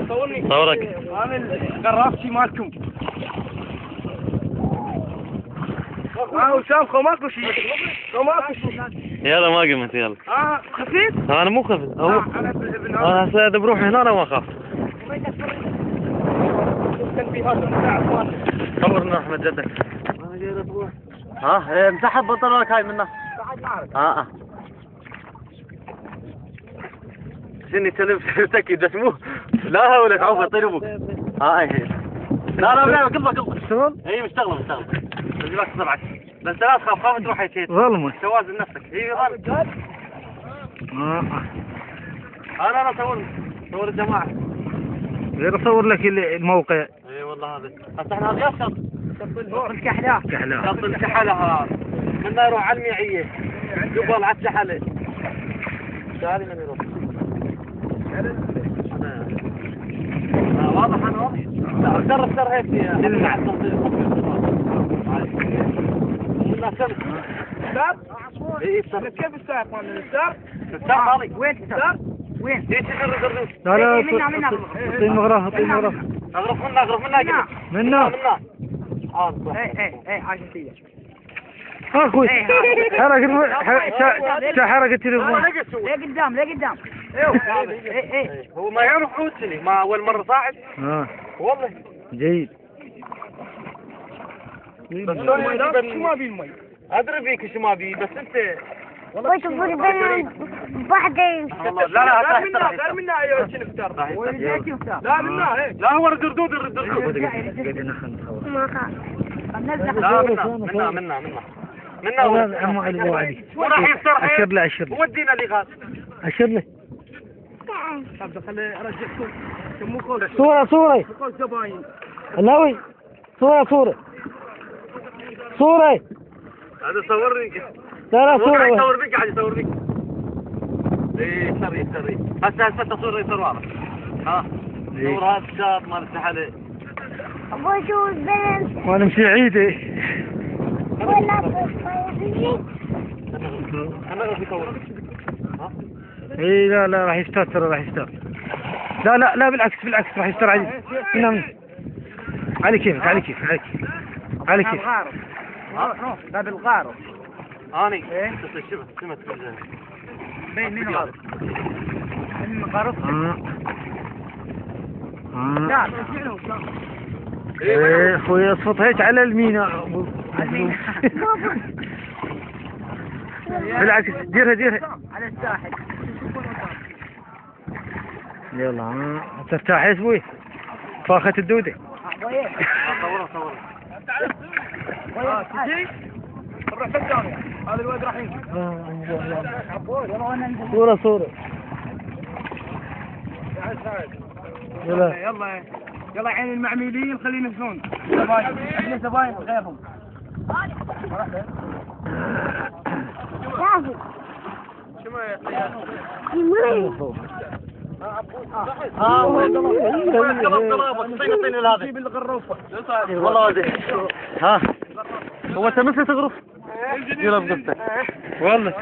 صورني صورك. انا القرافشي مالكم. وسامكم ماكو شيء. ماكو شيء. يلا ما قمت يلا. خفيف؟ انا مو خفيف. انا هسه اذا بروح هنا انا ما اخاف. صورنا احمد جدك. ها مسحب بطلك هاي منه. شني تلف تكيد بس مو لا ولا تعوف طيربك. اي لا لا قلبك اشتغل؟ اي مشتغله بس لا تسرعك بس لا تخاف خاف تروح هيك ظلمه توازن نفسك اي غلط. انا صور الجماعه غير اصور لك الموقع. اي والله هذا هسه احنا هذا شط الكحله شط الكحله هذا منا يروح على الميعيه قبل على السحله. هذه من يروح واضح انا واضح. لا اكثر هيك مع التنظيم الساب؟ اي كيف الساب مال الساب؟ الساب مالي وين الساب؟ وين؟ ايش الردردوس؟ لا لا منا طين مغرف اغرف منا ايه عاشتيه اخوي حركة التليفون. ليه قدام ايه هو ما يعرف حوسني ما اول مرة صاعد. والله جيد. بس شو ما بي المي؟ ادري بيك شو ما بي بس انت والله تقول بين بعدين. لا لا منا ايوه شنو اختار لا منا لا هو الردود ما خاف. لا منا عمو علي ابو علي وراح يفتر اشر له ودينا اللي غاد اشر له. طب خلي ارجعكم سموه قول صورة قول زباين الهوي. صورة هذا صورني. لا قاعد صورة. يصور بيك قاعد يصور بيك. ايه سري هسه تصوير يصير واضح. صور هذا الشاط مال السحله. ابوي شو البنت وانا مشي عيدي. ولا انا اغفي صور. اي لا راح يفتر ترى راح يفتر. لا بالعكس راح يفتر علي. على كيفك على كيفك. روح باب الغارة اني ايه سمت بين مين غارة؟ من غارة؟ لا ايه اخوي اصفط هيك على المينا. بالعكس ديرها على الساحل. يلا ترتاح يا ابوي. فاخت الدودة. صور تجي نروح بالجامعة هذا الواد راح يجي. صورة يلا عين المعميلين خلينا هون. زباين زباين غيرهم. شو والله ها هو انت مثل تغرف يلا بقصتك والله